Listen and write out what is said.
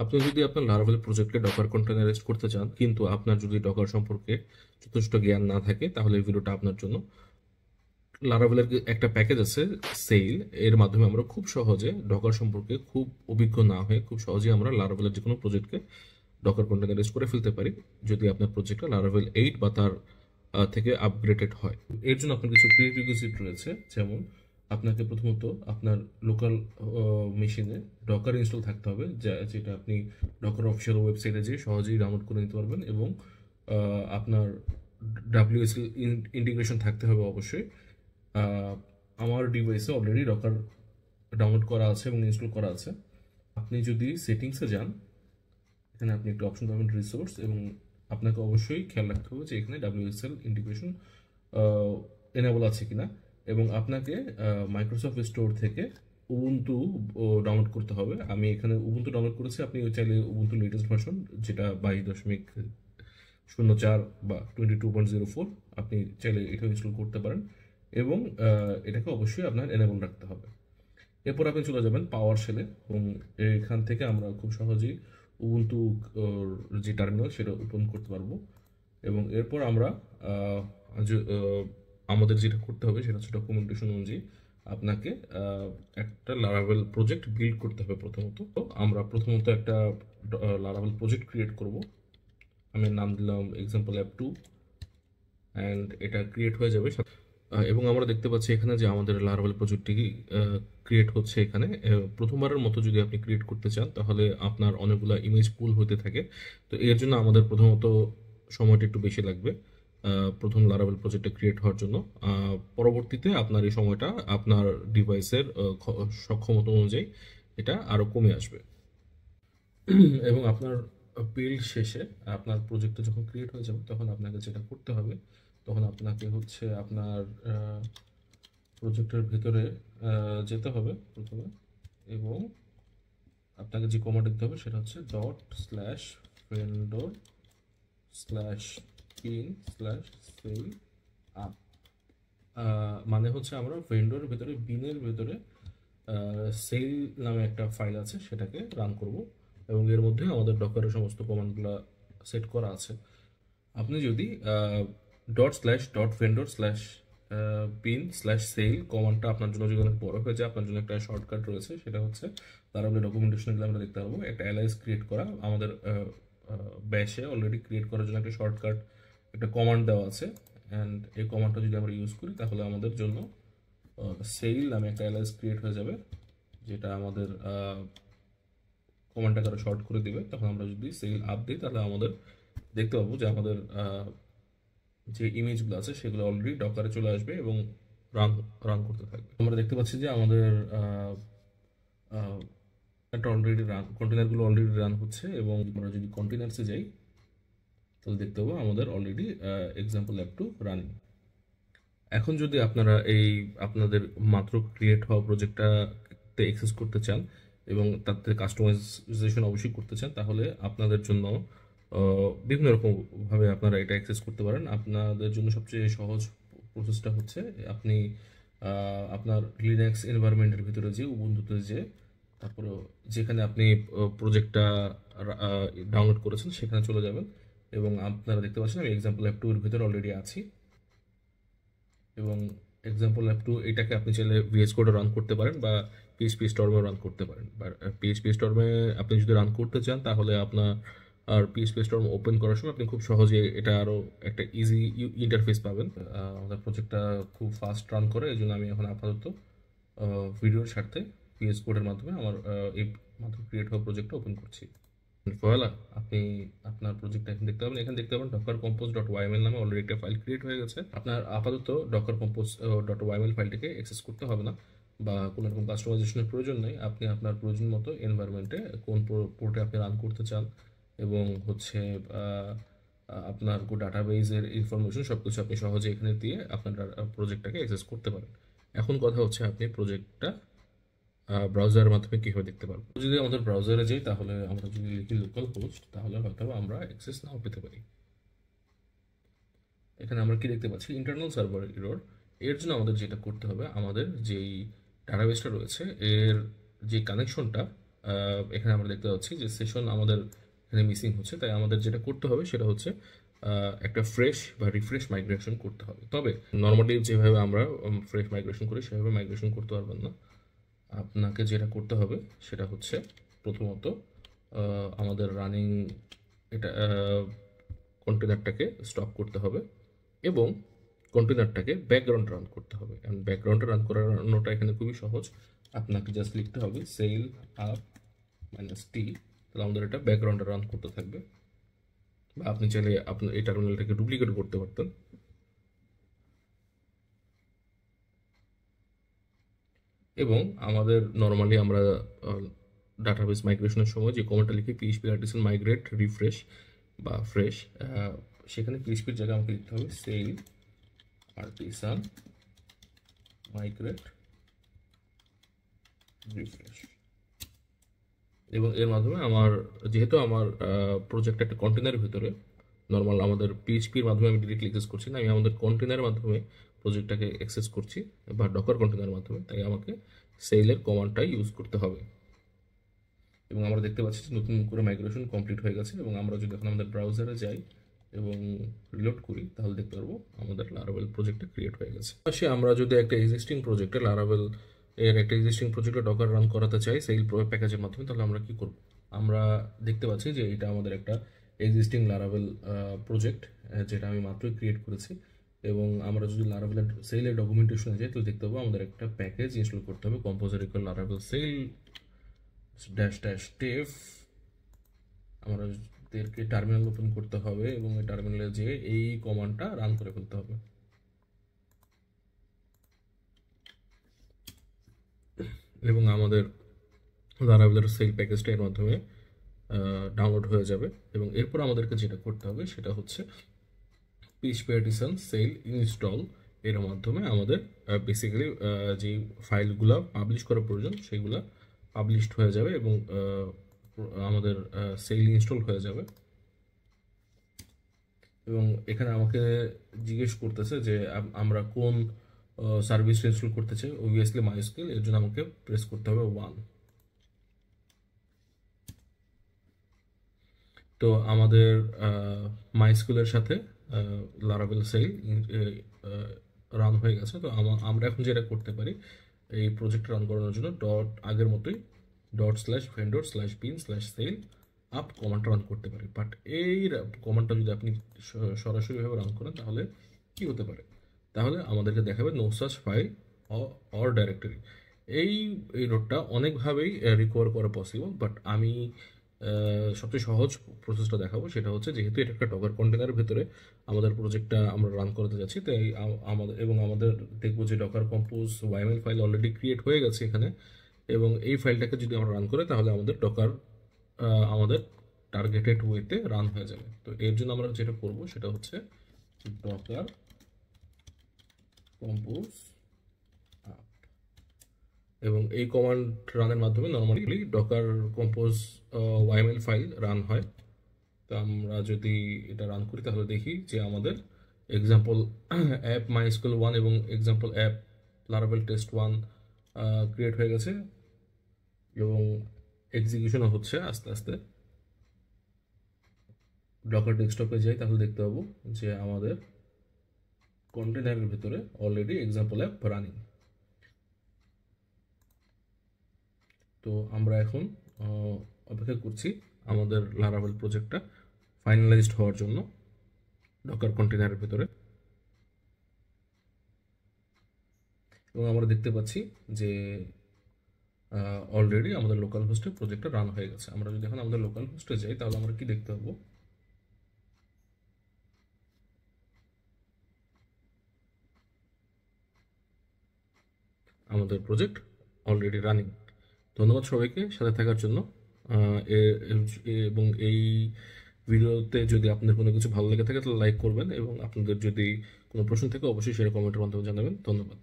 আপনি যদি আপনার লারাভেল প্রজেক্টে ডকার কন্টেনারাইজ করতে চান, কিন্তু আপনার যদি ডকার সম্পর্কে যথেষ্ট জ্ঞান না থাকে, তাহলে এই ভিডিওটা আপনার জন্য। লারাভেলের একটা প্যাকেজ আছে সেল, এর মাধ্যমে আমরা খুব সহজে ডকার সম্পর্কে খুব অভিজ্ঞ না হয়ে খুব সহজেই আমরা লারাভেলের যে কোনো প্রজেক্টকে ডকার কন্টেনারাইজ করে ফেলতে পারি, যদি আপনার প্রজেক্টটা লারাভেল 8 বা তার থেকে আপগ্রেডেড হয়। এর জন্য আপনার কিছু প্রিরিকুইজিট রয়েছে, যেমন আপনাকে প্রথমত আপনার লোকাল মেশিনে ডকার ইনস্টল থাকতে হবে, যেটা আপনি ডকার অফিসিয়াল ওয়েবসাইটে যেয়ে সহজেই ডাউনলোড করে নিতে পারবেন, এবং আপনার ডাব্লিউএসএল ইন্টিগ্রেশন থাকতে হবে অবশ্যই। আহ, আমার ডিভাইসে অলরেডি ডকার ডাউনলোড করা আছে এবং ইনস্টল করা আছে। আপনি যদি সেটিংসে যান, এখানে আপনি একটা অপশন পাবেন রিসোর্স, এবং আপনাকে অবশ্যই খেয়াল রাখতে হবে যে এখানে ডাব্লিউএসএল ইন্টিগ্রেশন এনেবল আছে কিনা, এবং আপনাকে মাইক্রোসফট স্টোর থেকে উবুন্টু ডাউনলোড করতে হবে। আমি এখানে উবুন্টু ডাউনলোড করেছি, আপনি চাইলে উবুন্টু লেটেস্ট ভার্সন, যেটা 22.04 বা 22.04, আপনি চাইলে এটা ইনস্টল করতে পারেন, এবং এটাকে অবশ্যই আপনার এনেবল রাখতে হবে। এরপর আপনি চলে যাবেন পাওয়ার শেলে, এবং এখান থেকে আমরা খুব সহজেই উবুন্টু যে টার্মিনাল সেটা ওপেন করতে পারবো। এবং এরপর আমরা আমাদের যেটা করতে হবে সেটা হচ্ছে ডকুমেন্টেশন অনুযায়ী আপনাকে একটা লারাভেল প্রজেক্ট বিল্ড করতে হবে। প্রথমত আমরা একটা লারাভেল প্রজেক্ট ক্রিয়েট করব। আমি নাম দিলাম এক্সাম্পল অ্যাপ 2, অ্যান্ড এটা ক্রিয়েট হয়ে যাবে। এবং আমরা দেখতে পাচ্ছি এখানে যে আমাদের লারাভেল প্রজেক্টটি ক্রিয়েট হচ্ছে এখানে। প্রথমবারের মতো যদি আপনি ক্রিয়েট করতে চান, তাহলে আপনার অনেকগুলো ইমেজ পুল হতে থাকে। তো এর জন্য আমাদের প্রথমত সময়টা একটু বেশি লাগবে প্রথম লারাভেল প্রজেক্টটা ক্রিয়েট হওয়ার জন্য। পরবর্তীতে আপনার এই সময়টা আপনার ডিভাইসের সক্ষমতা অনুযায়ী এটা আরও কমে আসবে। এবং আপনার বিল্ড শেষে আপনার প্রজেক্টটা যখন ক্রিয়েট হয়ে যাবে, তখন আপনাকে যেটা করতে হবে, তখন আপনাকে হচ্ছে আপনার প্রজেক্টের ভেতরে যেতে হবে প্রথমে, এবং আপনাকে যে কমান্ড দিতে হবে সেটা হচ্ছে ./vendor/pin/save up। মানে হচ্ছে আমরা ভেন্ডর ভেতরে বিনের ভেতরে সেল নামে একটা ফাইল আছে, সেটাকে রান করব, এবং এর মধ্যে আমাদের ডকারের সমস্ত কমান্ডগুলো সেট করা আছে। আপনি যদি ./vendor/pin/sale কমান্ডটা আপনার জন্য যদি অনেক বড় হয়ে যায়, আপনার জন্য একটা শর্টকাট রয়েছে, সেটা হচ্ছে তার আপনি ডকুমেন্টেশন গেলে আমরা দেখতে পারবো একটা অ্যালাইস ক্রিয়েট করা। আমাদের ব্যাশে অলরেডি ক্রিয়েট করার জন্য একটা শর্টকাট, একটা কমান্ড দেওয়া আছে, অ্যান্ড এই কমান্ডটা যদি আমরা ইউজ করি, তাহলে আমাদের জন্য সেল নামে একটা অ্যালাইস ক্রিয়েট হয়ে যাবে, যেটা আমাদের কমান্ডটাকে আরো শর্ট করে দিবে। তখন আমরা যদি সেল আপ দিই, তাহলে আমাদের দেখতে পাবো যে আমাদের যে ইমেজগুলো আছে সেগুলো অলরেডি ডকারে চলে আসবে এবং রান রান করতে থাকবে। আমরা দেখতে পাচ্ছি যে আমাদের একটা অলরেডি রান, কন্টেনারগুলো অলরেডি রান হচ্ছে, এবং আমরা যদি কন্টেনার্সে যাই, তাহলে দেখতে পাবো আমাদের অলরেডি এক্সাম্পল অ্যাপ 2 রানিং। এখন যদি আপনারা আপনাদের মাত্র ক্রিয়েট হওয়া প্রজেক্টটাতে অ্যাক্সেস করতে চান এবং তাতে কাস্টমাইজেশন অবশ্যই করতে চান, তাহলে আপনাদের জন্য বিভিন্ন রকমভাবে আপনারা এটা অ্যাক্সেস করতে পারেন। আপনাদের জন্য সবচেয়ে সহজ প্রসেসটা হচ্ছে আপনি আপনার লিনাক্স এনভায়রনমেন্টের ভিতরে যে উবুন্টুতে যে, তারপরে যেখানে আপনি প্রজেক্টটা ডাউনলোড করেছেন সেখানে চলে যাবেন, এবং আপনারা দেখতে পাচ্ছেন আমি এক্সাম্পল অ্যাপ 2 এর ভিতরে অলরেডি আছি। এবং এক্সাম্পল অ্যাপ 2 এটাকে আপনি চাইলে ভিএস কোডে রান করতে পারেন, বা পিএইচপি স্টর্মে রান করতে পারেন। বা পিএইচপি স্টর্মে আপনি যদি রান করতে চান, তাহলে আপনার পিএইচপি স্টর্ম ওপেন করার সময় আপনি খুব সহজে এটা আরও একটা ইজি ইন্টারফেস পাবেন। আমাদের প্রজেক্টটা খুব ফাস্ট রান করে, এই জন্য আমি এখন আপাতত ভিডিওর স্বার্থে পিএস কোডের মাধ্যমে আমার এই মাত্র ক্রিয়েট হওয়া প্রজেক্টটা ওপেন করছি। ফয়লা, আপনি আপনার প্রজেক্টটা এখন দেখতে পাবেন, এখানে দেখতে পাবেন docker-compose.yml নামে অলরেডি একটা ফাইল ক্রিয়েট হয়ে গেছে। আপনার আপাতত docker-compose.yml ফাইলটিকে অ্যাক্সেস করতে হবে না, বা কোনো রকম কাস্টমাইজেশনের প্রয়োজন নেই। আপনি আপনার প্রয়োজন মতো এনভায়রনমেন্টে কোন পোর্টে আপনি রান করতে চান, এবং হচ্ছে আপনার ডাটাবেজের ইনফরমেশন সব কিছু আপনি সহজে এখানে দিয়ে আপনার প্রজেক্টটাকে অ্যাক্সেস করতে পারেন। এখন কথা হচ্ছে আপনি প্রজেক্টটা ব্রাউজারের মাধ্যমে কীভাবে দেখতে পারবো। যদি আমাদের ব্রাউজারে যাই, তাহলে আমরা যদি লিখি লোকাল হোস্ট, তাহলে হয়তো আমরা অ্যাক্সেস নাও পেতে পারি। এখানে আমরা কি দেখতে পাচ্ছি, ইন্টারনাল সার্ভার এরর। এর জন্য আমাদের যেটা করতে হবে, আমাদের যেই ডাটাবেসটা রয়েছে এর যে কানেকশনটা এখানে আমরা দেখতে পাচ্ছি যে সেশন আমাদের এখানে মিসিং হচ্ছে, তাই আমাদের যেটা করতে হবে সেটা হচ্ছে একটা ফ্রেশ বা রিফ্রেশ মাইগ্রেশন করতে হবে। তবে নর্মালি যেভাবে আমরা ফ্রেশ মাইগ্রেশন করি সেভাবে মাইগ্রেশন করতে পারবেন না। আপনাকে যেটা করতে হবে সেটা হচ্ছে প্রথমত আমাদের রানিং এটা কন্টেনারটাকে স্টপ করতে হবে এবং কন্টেনারটাকে ব্যাকগ্রাউন্ড রান করতে হবে। এবং ব্যাকগ্রাউন্ডে রান করানোটা এখানে খুবই সহজ। আপনাকে জাস্ট লিখতে হবে সেল আপ -t, তাহলে আমাদের এটা ব্যাকগ্রাউন্ডে রান করতে থাকবে। বা আপনি চাইলে আপনার এই টার্মিনালটাকে ডুপ্লিকেট করতে পারতেন। এবং আমাদের নর্মালি আমরা ডাটাবেস মাইগ্রেশনের সময় যে কমান্ডটা লিখি পিএইচপি আর্টিসান মাইগ্রেট রিফ্রেশ বা ফ্রেশ, সেখানে পিএইচপির জায়গায় আমাকে লিখতে হবে সেল আর্টিসান মাইগ্রেট রিফ্রেশ। এবং এর মাধ্যমে যেহেতু আমার প্রজেক্ট একটা কন্টেনারের ভিতরে, নর্মাল আমাদের পিএইচপির মাধ্যমে আমি ডিরেক্টলি অ্যাক্সেস করছি না, আমি আমাদের কন্টেনারের মাধ্যমে প্রজেক্টটাকে অ্যাক্সেস করছি বা ডকার কন্টেনারের মাধ্যমে, তাই আমাকে সেলের কমান্ডটাই ইউজ করতে হবে। এবং আমরা দেখতে পাচ্ছি যে নতুন করে মাইগ্রেশন কমপ্লিট হয়ে গেছে। এবং আমরা যদি এখন আমাদের ব্রাউজারে যাই এবং রিলোড করি তাহলে দেখতে পারবো আমাদের লারাভেল প্রজেক্টটা ক্রিয়েট হয়ে গেছে। পাশে আমরা যদি একটা এক্সিস্টিং প্রজেক্টে লারাভেল এর একটা এক্সিস্টিং প্রজেক্টে ডকার রান করাতে চাই সেল প্যাকেজের মাধ্যমে, তাহলে আমরা কি করব? আমরা দেখতে পাচ্ছি যে এটা আমাদের একটা এক্সিস্টিং লারাভেল প্রজেক্ট, যেটা আমি মাত্রই ক্রিয়েট করেছি। এবং আমরা যদি লারাভেল সেলের ডকুমেন্টেশনে যাই তাহলে দেখতে পাবো আমাদের একটা প্যাকেজ ইনস্টল করতে হবে, composer equal Laravel sail -tef। আমাদেরকে টার্মিনাল ওপেন করতে হবে এবং এই টার্মিনালে যেয়ে এই কমান্ডটা রান করে ফেলতে হবে। এবং আমাদের লারাভেলের সেল প্যাকেজটা এর মাধ্যমে ডাউনলোড হয়ে যাবে। এবং এরপর আমাদেরকে যেটা করতে হবে সেটা হচ্ছে পিএইচপি আর্টিসান সেল ইনস্টল এর মাধ্যমে আমাদের বেসিক্যালি যে ফাইলগুলো পাবলিশ করা প্রয়োজন সেগুলো পাবলিশড হয়ে যাবে এবং আমাদের সেল ইনস্টল হয়ে যাবে। এবং এখানে আমাকে জিজ্ঞেস করতেছে যে আমরা কোন সার্ভিস ইনস্টল করতে চাই, অবভিয়াসলি মাইস্কেল, এর জন্য আমাকে প্রেস করতে হবে 1। তো আমাদের মাইস্কুলের সাথে লারাভেল সেল রান হয়ে গেছে। তো আমরা এখন যেটা করতে পারি এই প্রজেক্ট রান করানোর জন্য আগের মতোই $/vendor/bin/sale আপ কমান্ড রান করতে পারি। বাট এই কমান্ডটা যদি আপনি সরাসরিভাবে রান করেন তাহলে কি হতে পারে? তাহলে আমাদেরকে দেখাবে no such file or directory. এই নোটটা অনেকভাবেই রিকভার করা পসিবল, বাট আমি সবচেয়ে সহজ প্রসেসটা দেখাবো। সেটা হচ্ছে যেহেতু এটা একটা ডকার কন্টেনারের ভেতরে আমাদের প্রজেক্টটা আমরা রান করতে যাচ্ছি, তাই আমাদের দেখবো যে Docker compose YML file already create হয়ে গেছে এখানে। এবং এই ফাইলটাকে যদি আমরা রান করি তাহলে আমাদের ডকার আমাদের টার্গেটেড ওয়েতে রান হয়ে যাবে। তো এর জন্য আমরা যেটা করব সেটা হচ্ছে ডকার কম্পোজ আপ, এবং এই কমান্ড রানের মাধ্যমে normally Docker compose YML file run হয়। তো আমরা যদি এটা রান করি তাহলে দেখি যে আমাদের এক্সাম্পল অ্যাপ মাইস্কুল 1 এবং example app Laravel test 1 create হয়ে গেছে এবং এক্সিকিউশনও হচ্ছে আস্তে আস্তে। ডকার ডেস্কটপে যাই তাহলে দেখতে পাবো যে আমাদের কন্টেনারের ভিতরে অলরেডি এক্সাম্পল অ্যাপ রানিং। তো আমরা এখন অপেক্ষা করছি আমাদের লারাভেল প্রজেক্টটা ফাইনালাইজড হওয়ার জন্য ডকার কন্টেনারের ভিতরে। এবং আমরা দেখতে পাচ্ছি যে অলরেডি আমাদের লোকাল হোস্টে প্রজেক্টটা রান হয়ে গেছে। আমরা যদি এখন আমাদের লোকাল হোস্টে যাই তাহলে আমরা কি দেখতে পাবো? আমাদের প্রজেক্ট অলরেডি রানিং। ধন্যবাদ সবাইকে সাথে থাকার জন্য। এবং এই ভিডিওতে যদি আপনাদের কোনো কিছু ভালো লেগে থাকে তাহলে লাইক করবেন এবং আপনাদের যদি কোনো প্রশ্ন থাকে অবশ্যই সেটা কমেন্টের মাধ্যমে জানাবেন। ধন্যবাদ।